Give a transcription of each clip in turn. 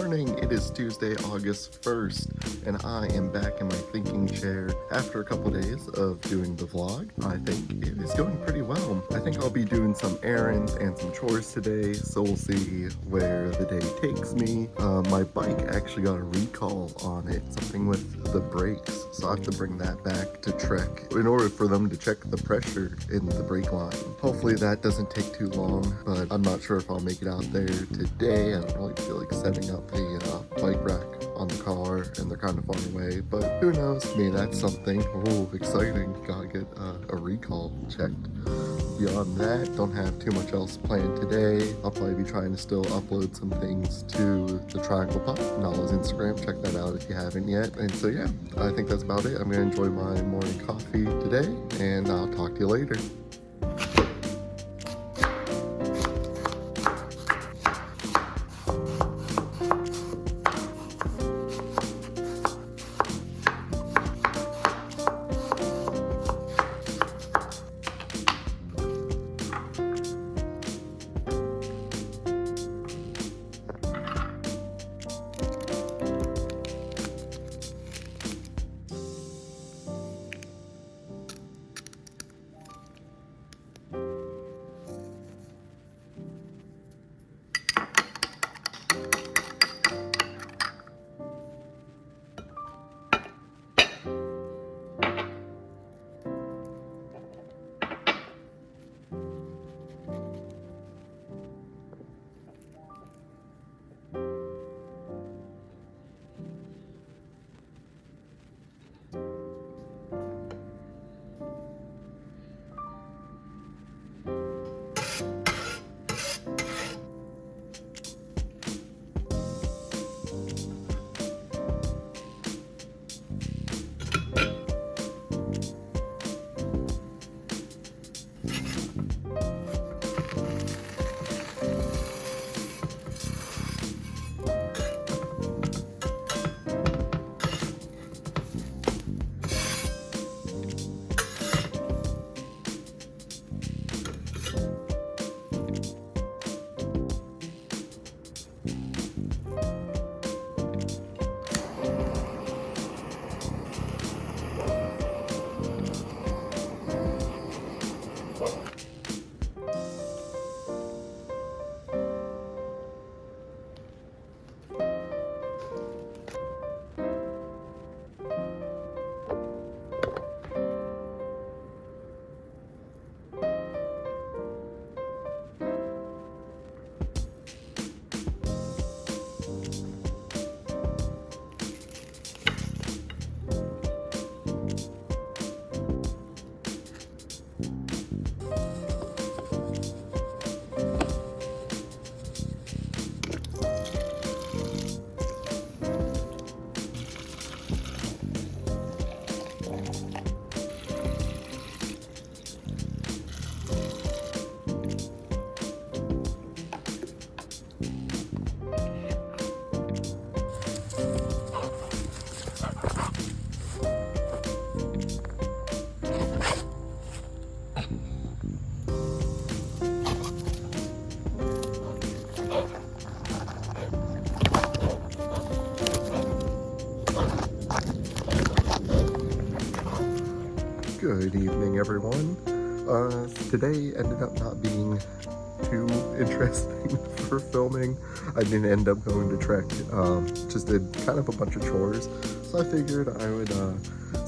morning. It is Tuesday, August 1st, and I am back in my thinking chair after a couple days of doing the vlog. I think it is going pretty well. I think I'll be doing some errands and some chores today, so we'll see where the day takes me. My bike actually got a recall on it, something with the brakes, so I have to bring that back to Trek in order for them to check the pressure in the brake line. Hopefully that doesn't take too long, but I'm not sure if I'll make it out there today. I don't really feel like setting up a bike rack on the car, and they're kind of far away, but who knows? I mean, that's something. Oh, exciting. Gotta get a recall checked. Beyond that, don't have too much else planned today. I'll probably be trying to still upload some things to the Triangle Pup, Nala's Instagram. Check that out if you haven't yet. And so yeah, I think that's about it. I'm gonna enjoy my morning coffee today, and I'll talk to you later. Good evening, everyone. Today ended up not being too interesting for filming. I didn't end up going to Trek, just did kind of a bunch of chores. So I figured I would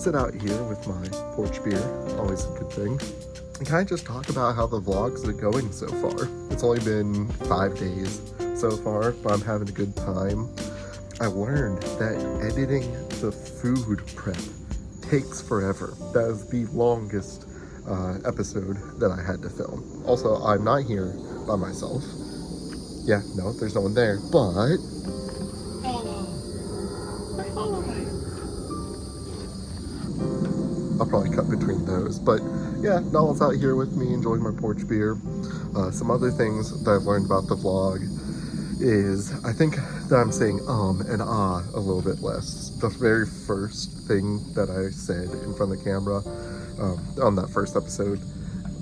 sit out here with my porch beer, always a good thing, and kind of just talk about how the vlogs are going so far. It's only been 5 days so far, but I'm having a good time. I learned that editing the food prep takes forever. That is the longest episode that I had to film. Also, I'm not here by myself. Yeah, no, there's no one there, but I'll probably cut between those. But yeah, Nala's out here with me enjoying my porch beer. Some other things that I've learned about the vlog is I think that I'm saying and ah a little bit less. The very first thing that I said in front of the camera on that first episode,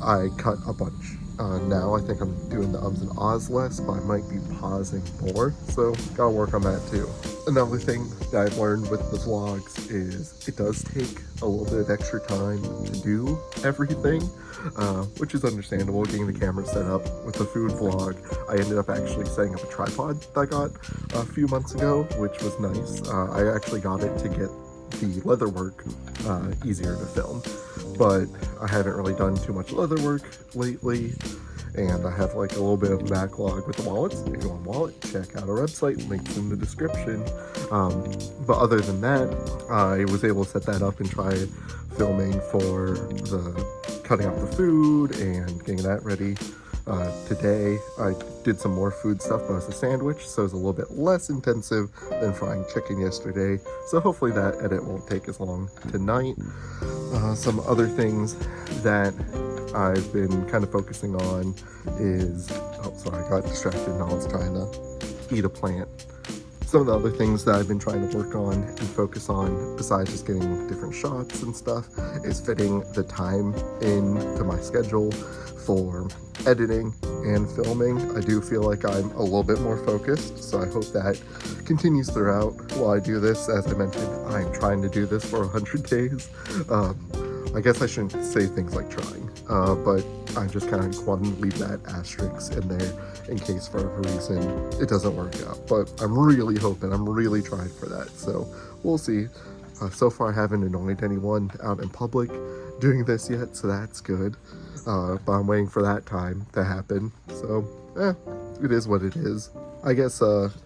I cut a bunch Now I think I'm doing the ums and ahs less, but I might be pausing more, so gotta work on that too. Another thing that I've learned with the vlogs is it does take a little bit of extra time to do everything, which is understandable. Getting the camera set up with the food vlog, I ended up actually setting up a tripod that I got a few months ago, which was nice. I actually got it to get the leather work easier to film, but I haven't really done too much leather work lately, and I have like a little bit of a backlog with the wallets. If you want a wallet, check out our website, links in the description. But other than that, I was able to set that up and try filming for the cutting up the food and getting that ready. Today I did some more food stuff, but it was a sandwich, so it's a little bit less intensive than frying chicken yesterday, so hopefully that edit won't take as long tonight. Some other things that I've been kind of focusing on is, oh sorry, I got distracted and I was trying to eat a plant. Some of the other things that I've been trying to work on and focus on, besides just getting different shots and stuff, is fitting the time into my schedule for editing and filming. I do feel like I'm a little bit more focused, so I hope that continues throughout while I do this. As I mentioned, I'm trying to do this for 100 days. I guess I shouldn't say things like trying, but I just kind of want to leave that asterisk in there in case for a reason it doesn't work out. But I'm really hoping, I'm really trying for that, so we'll see. So far I haven't annoyed anyone out in public doing this yet, so that's good. But I'm waiting for that time to happen, so it is what it is. I guess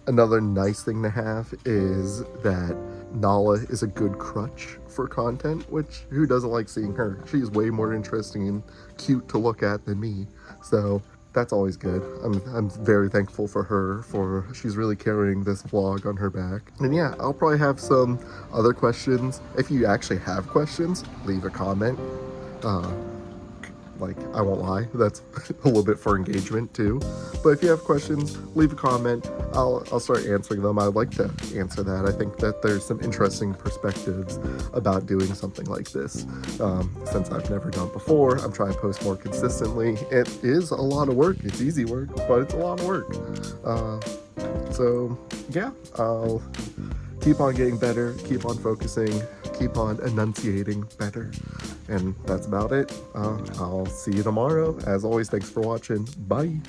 another nice thing to have is that Nala is a good crutch for content, which who doesn't like seeing her? She's way more interesting and cute to look at than me, so that's always good. I'm very thankful for her, for she's really carrying this vlog on her back. And yeah, I'll probably have some other questions. If you actually have questions, leave a comment. Like, I won't lie, that's a little bit for engagement too. But if you have questions, leave a comment. I'll start answering them. I'd like to answer that. I think that there's some interesting perspectives about doing something like this. Since I've never done it before, I'm trying to post more consistently. It is a lot of work. It's easy work, but it's a lot of work. So yeah, I'll keep on getting better, keep on focusing, keep on enunciating better. And that's about it. I'll see you tomorrow. As always, thanks for watching. Bye.